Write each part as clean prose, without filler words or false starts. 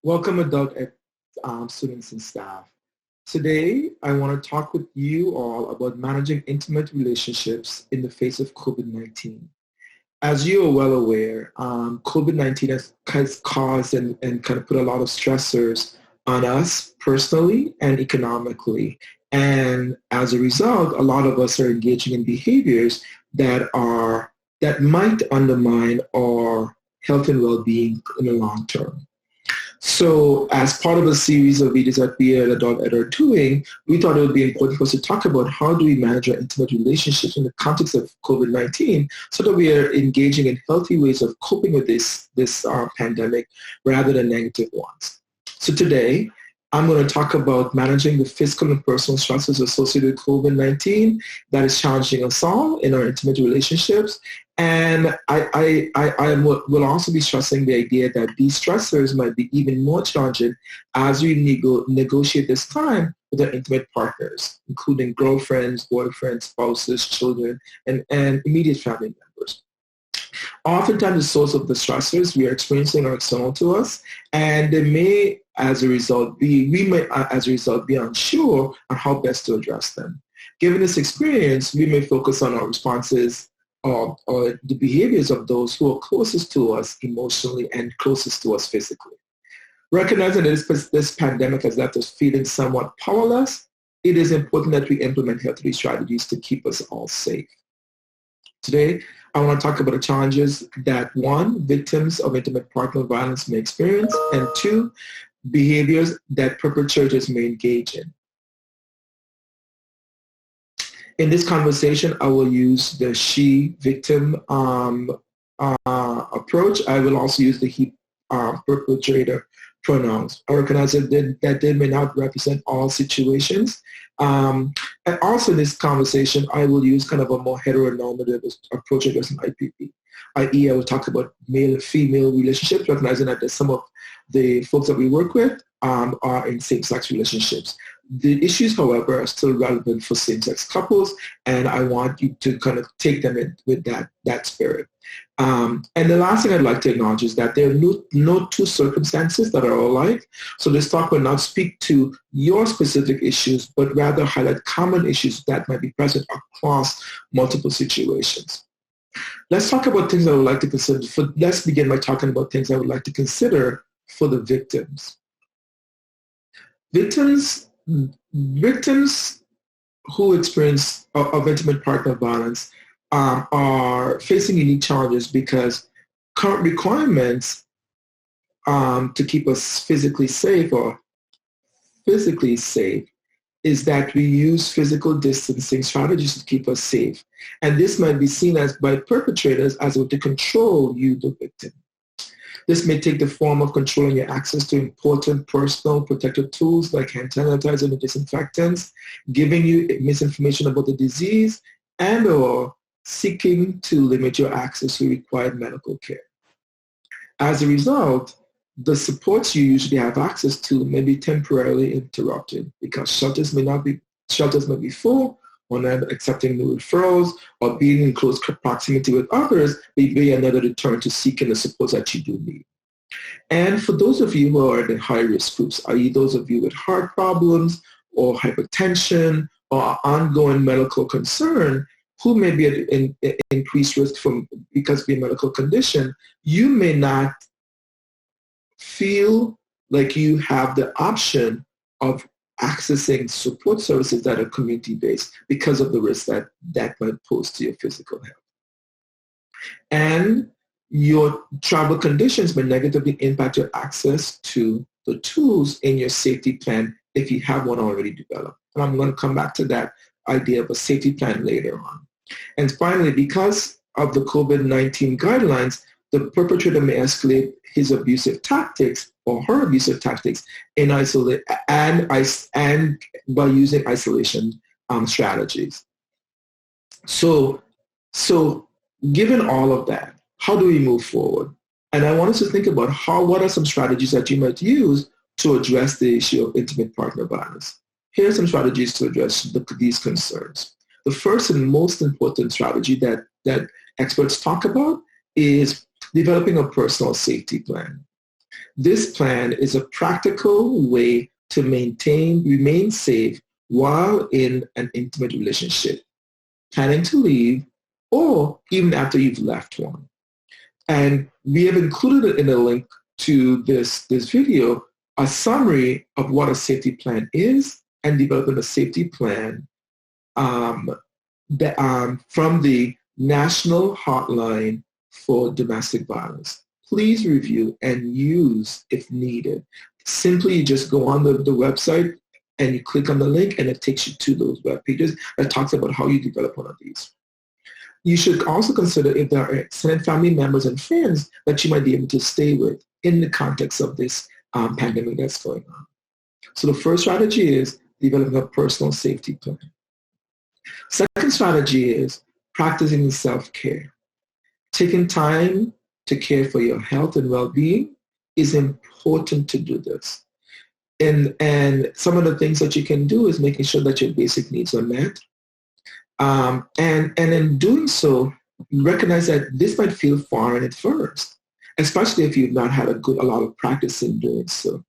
Welcome, students and staff. Today, I want to talk with you all about managing intimate relationships in the face of COVID-19. As you are well aware, COVID-19 has caused and kind of put a lot of stressors on us personally and economically. And as a result, a lot of us are engaging in behaviors that might undermine our health and well-being in the long term. So as part of a series of videos that we at Adult Ed are doing, we thought it would be important for us to talk about how do we manage our intimate relationships in the context of COVID-19 so that we are engaging in healthy ways of coping with this pandemic rather than negative ones. So today, I'm going to talk about managing the physical and personal stresses associated with COVID-19 that is challenging us all in our intimate relationships. And I will also be stressing the idea that these stressors might be even more challenging as we negotiate this time with our intimate partners, including girlfriends, boyfriends, spouses, children, and immediate family members. Oftentimes the source of the stressors we are experiencing are external to us, and they may, as a result, we may be unsure on how best to address them. Given this experience, we may focus on our responses or the behaviors of those who are closest to us emotionally and closest to us physically. Recognizing that this pandemic has left us feeling somewhat powerless, it is important that we implement healthy strategies to keep us all safe. Today, I want to talk about the challenges that, one, victims of intimate partner violence may experience, and two, behaviors that perpetrators may engage in. In this conversation, I will use the she-victim approach. I will also use the he perpetrator pronouns. I recognize that they may not represent all situations. And also in this conversation, I will use kind of a more heteronormative approach addressing IPP, i.e. I will talk about male-female relationships, recognizing that some of the folks that we work with are in same-sex relationships. The issues, however, are still relevant for same-sex couples, and I want you to kind of take them in with that spirit. And the last thing I'd like to acknowledge is that there are no two circumstances that are alike. So this talk will not speak to your specific issues, but rather highlight common issues that might be present across multiple situations. Let's talk about things I would like to consider. Let's begin by talking about things I would like to consider for the victims. Victims who experience of intimate partner violence are facing unique challenges because current requirements to keep us physically safe is that we use physical distancing strategies to keep us safe. And this might be seen as by perpetrators as a way to control you, the victim. This may take the form of controlling your access to important personal protective tools like hand sanitizer and disinfectants, giving you misinformation about the disease, and or seeking to limit your access to required medical care. As a result, the supports you usually have access to may be temporarily interrupted because shelters may be full, or not accepting new referrals, or being in close proximity with others may be another deterrent to seeking the support that you do need. And for those of you who are in high-risk groups, i.e. those of you with heart problems or hypertension or ongoing medical concern, who may be at increased risk because of your medical condition, you may not feel like you have the option of accessing support services that are community-based because of the risk that might pose to your physical health. And your travel conditions may negatively impact your access to the tools in your safety plan if you have one already developed. And I'm going to come back to that idea of a safety plan later on. And finally, because of the COVID-19 guidelines, the perpetrator may escalate his abusive tactics or her abusive tactics and by using isolation strategies. So given all of that, how do we move forward? And I want us to think about what are some strategies that you might use to address the issue of intimate partner violence. Here are some strategies to address these concerns. The first and most important strategy that experts talk about is developing a personal safety plan. This plan is a practical way to remain safe while in an intimate relationship, planning to leave, or even after you've left one. And we have included in a link to this video a summary of what a safety plan is and developing a safety plan from the National Hotline for Domestic Violence. Please review and use if needed. Simply you just go on the website and you click on the link and it takes you to those web pages that talks about how you develop one of these. You should also consider if there are extended family members and friends that you might be able to stay with in the context of this pandemic that's going on. So the first strategy is developing a personal safety plan. Second strategy is practicing self-care. Taking time to care for your health and well-being is important to do this. And some of the things that you can do is making sure that your basic needs are met. And in doing so, recognize that this might feel foreign at first, especially if you've not had a lot of practice in doing so.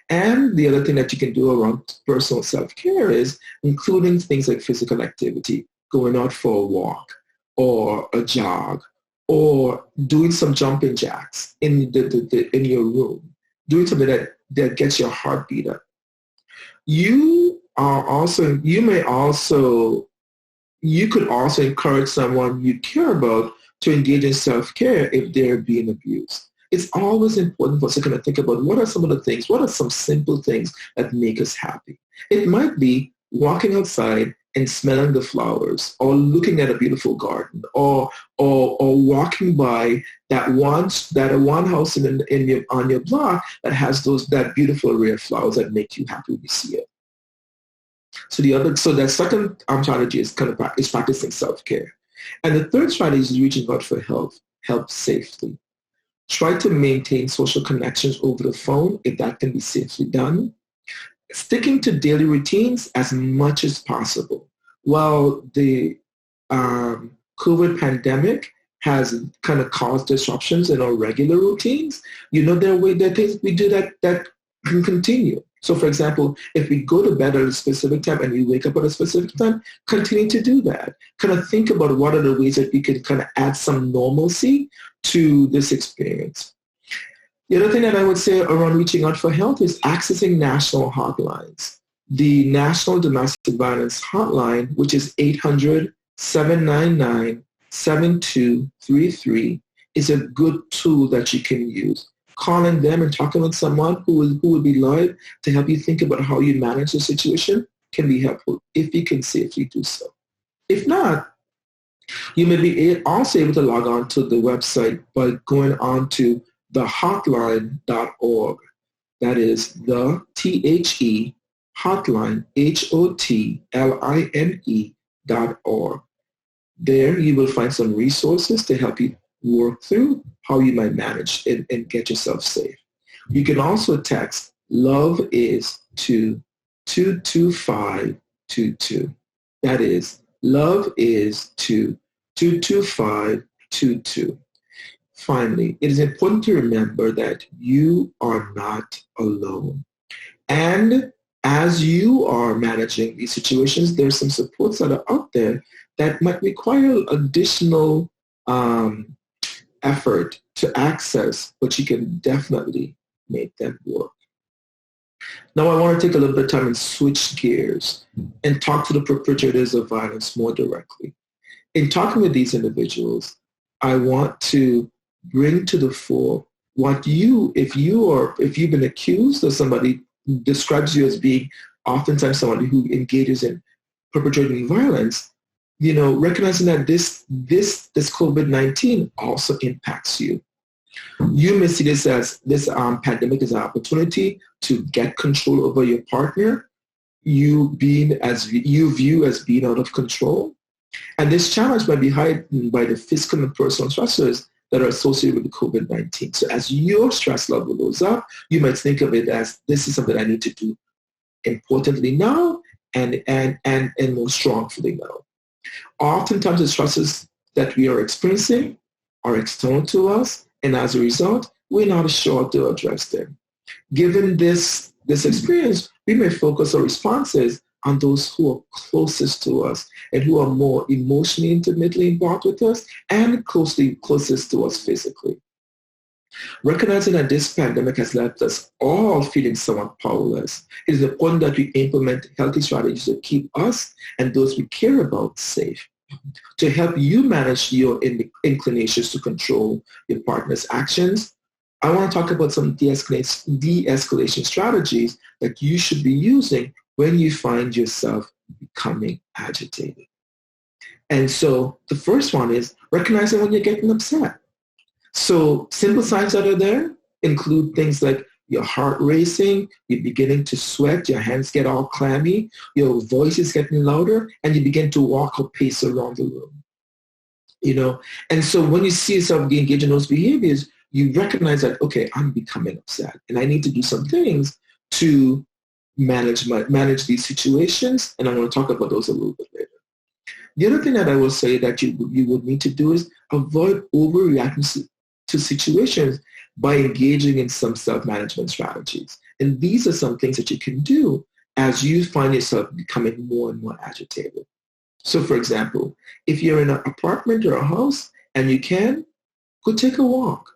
And the other thing that you can do around personal self-care is including things like physical activity, going out for a walk or a jog, or doing some jumping jacks in your room, doing something that gets your heartbeat up. You could also encourage someone you care about to engage in self-care if they're being abused. It's always important for us to kind of think about what are some simple things that make us happy. It might be walking outside and smelling the flowers, or looking at a beautiful garden, or walking by that one house on your block that has that beautiful rare flowers that make you happy when you see it. So that second strategy is practicing self-care. And the third strategy is reaching out for help safely. Try to maintain social connections over the phone if that can be safely done. Sticking to daily routines as much as possible. While the COVID pandemic has kind of caused disruptions in our regular routines, there are things we do that can continue. So for example, if we go to bed at a specific time and we wake up at a specific time, continue to do that. Kind of think about what are the ways that we can kind of add some normalcy to this experience. The other thing that I would say around reaching out for help is accessing national hotlines. The National Domestic Violence Hotline, which is 800-799-7233, is a good tool that you can use. Calling them and talking with someone who will be loyal to help you think about how you manage the situation can be helpful if you can safely do so. If not, you may be also able to log on to the website by going on to thehotline.org. That is the THE hotline, HOTLINE.org. There you will find some resources to help you work through how you might manage and get yourself safe. You can also text LOVE IS to 22522. That is LOVE IS to 22522. Finally, it is important to remember that you are not alone. And as you are managing these situations, there's some supports that are out there that might require additional effort to access, but you can definitely make them work. Now I want to take a little bit of time and switch gears and talk to the perpetrators of violence more directly. In talking with these individuals, I want to bring to the fore what if you've been accused of somebody who describes you as being oftentimes somebody who engages in perpetrating violence, recognizing that this COVID-19 also impacts you. You may see this as this pandemic is an opportunity to get control over your partner, you view as being out of control. And this challenge might be heightened by the physical and personal stressors that are associated with COVID-19. So as your stress level goes up, you might think of it as this is something I need to do importantly now and more strongly now. Oftentimes the stresses that we are experiencing are external to us, and as a result, we're not sure to address them. Given this experience, we may focus our responses on those who are closest to us and who are more emotionally intimately involved with us and closest to us physically. Recognizing that this pandemic has left us all feeling somewhat powerless, it is important that we implement healthy strategies to keep us and those we care about safe. To help you manage your inclinations to control your partner's actions, I want to talk about some de-escalation strategies that you should be using when you find yourself becoming agitated. And so the first one is recognizing when you're getting upset. So simple signs that are there include things like your heart racing, you're beginning to sweat, your hands get all clammy, your voice is getting louder, and you begin to walk or pace around the room. And so when you see yourself engage in those behaviors, you recognize that, okay, I'm becoming upset, and I need to do some things to manage these situations, and I'm going to talk about those a little bit later. The other thing that I will say that you would need to do is avoid overreacting to situations by engaging in some self-management strategies. And these are some things that you can do as you find yourself becoming more and more agitated. So for example, if you're in an apartment or a house and you can, go take a walk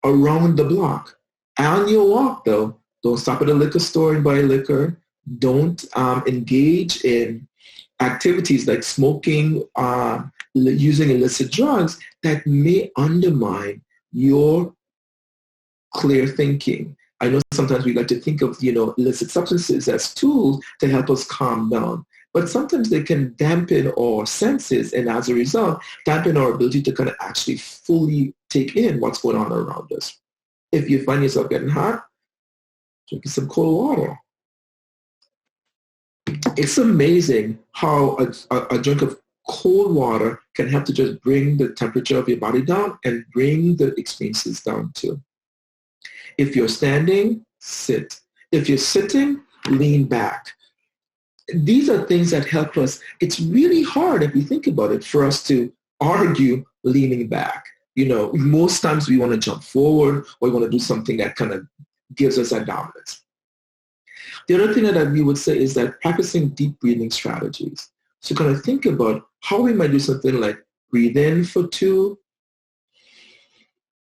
around the block. On your walk though, don't stop at a liquor store and buy liquor. Don't engage in activities like smoking, using illicit drugs that may undermine your clear thinking. I know sometimes we like to think of, illicit substances as tools to help us calm down, but sometimes they can dampen our senses and as a result, dampen our ability to kind of actually fully take in what's going on around us. If you find yourself getting hot, drinking some cold water. It's amazing how a drink of cold water can help to just bring the temperature of your body down and bring the experiences down too. If you're standing, sit. If you're sitting, lean back. These are things that help us. It's really hard, if you think about it, for us to argue leaning back. Most times we want to jump forward or we want to do something that kind of gives us that dominance. The other thing that we would say is that practicing deep breathing strategies. So kind of think about how we might do something like breathe in for 2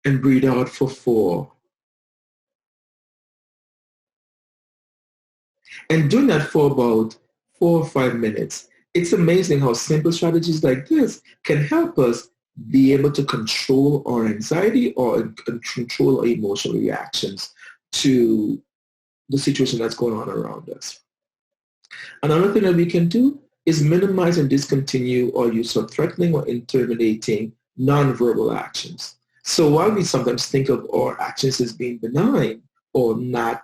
and breathe out for 4. And doing that for about 4 or 5 minutes. It's amazing how simple strategies like this can help us be able to control our anxiety or control our emotional reactions to the situation that's going on around us. Another thing that we can do is minimize and discontinue or use of threatening or intimidating nonverbal actions. So while we sometimes think of our actions as being benign or not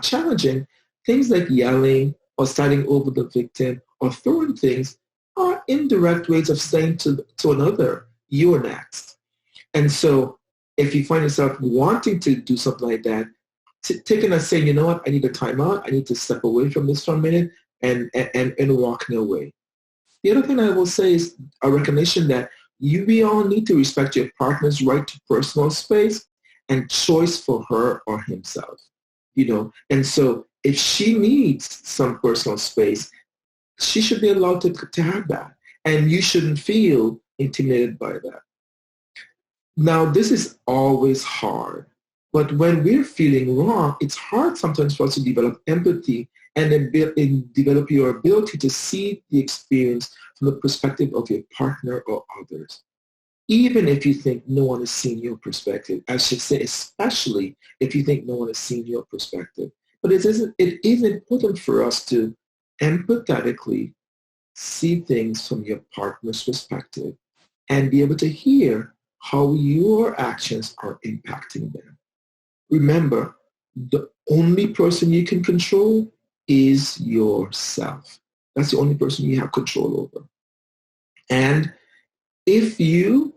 challenging, things like yelling or starting over the victim or throwing things are indirect ways of saying to another, you're next. And so if you find yourself wanting to do something like that, taking and saying, you know what, I need a timeout, I need to step away from this for a minute and walking away. The other thing I will say is a recognition that we all need to respect your partner's right to personal space and choice for her or himself. And so if she needs some personal space, she should be allowed to have that. And you shouldn't feel intimidated by that. Now, this is always hard. But when we're feeling wrong, it's hard sometimes for us to develop empathy and then develop your ability to see the experience from the perspective of your partner or others. Even if you think no one has seen your perspective, I should say especially if you think no one has seen your perspective. But it is important for us to empathetically see things from your partner's perspective and be able to hear how your actions are impacting them. Remember, the only person you can control is yourself. That's the only person you have control over. And if you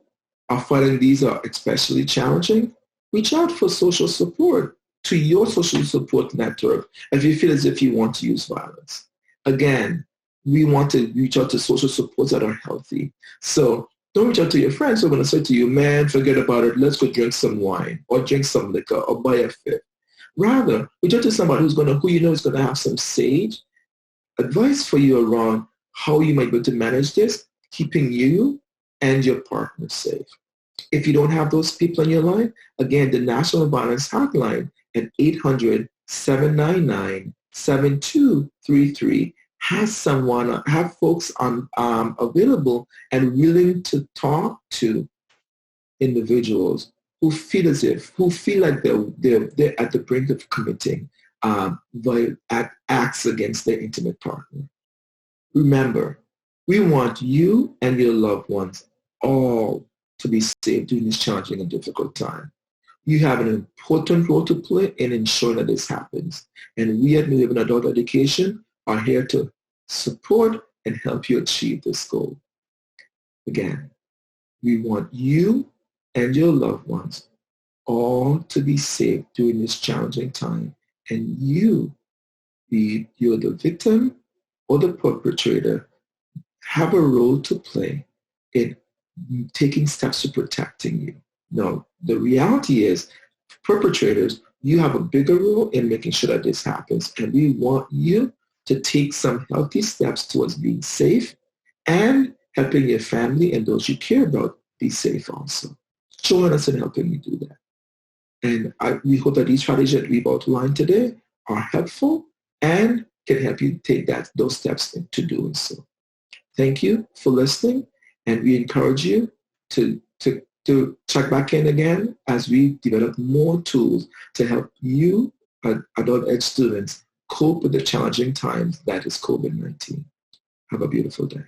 are finding these are especially challenging, reach out for social support to your social support network if you feel as if you want to use violence. Again, we want to reach out to social supports that are healthy. So Don't reach out to your friends who are going to say to you, man, forget about it. Let's go drink some wine or drink some liquor or buy a fifth. Rather, reach out to somebody who you know is going to have some sage advice for you around how you might be able to manage this, keeping you and your partner safe. If you don't have those people in your life, again, the National Violence Hotline at 800-799-7233 has folks on available and willing to talk to individuals who feel like they're at the brink of committing acts against their intimate partner. Remember, we want you and your loved ones all to be safe during this challenging and difficult time. You have an important role to play in ensuring that this happens. And we at New Haven Adult Education are here to support and help you achieve this goal. Again, we want you and your loved ones all to be safe during this challenging time. And you, be you're the victim or the perpetrator, have a role to play in taking steps to protecting you. No, the reality is, perpetrators, you have a bigger role in making sure that this happens. And we want you to take some healthy steps towards being safe and helping your family and those you care about be safe also. Join us in helping you do that. And we hope that these strategies that we've outlined today are helpful and can help you take those steps into doing so. Thank you for listening, and we encourage you to check back in again as we develop more tools to help you, adult ed students, cope with the challenging times that is COVID-19. Have a beautiful day.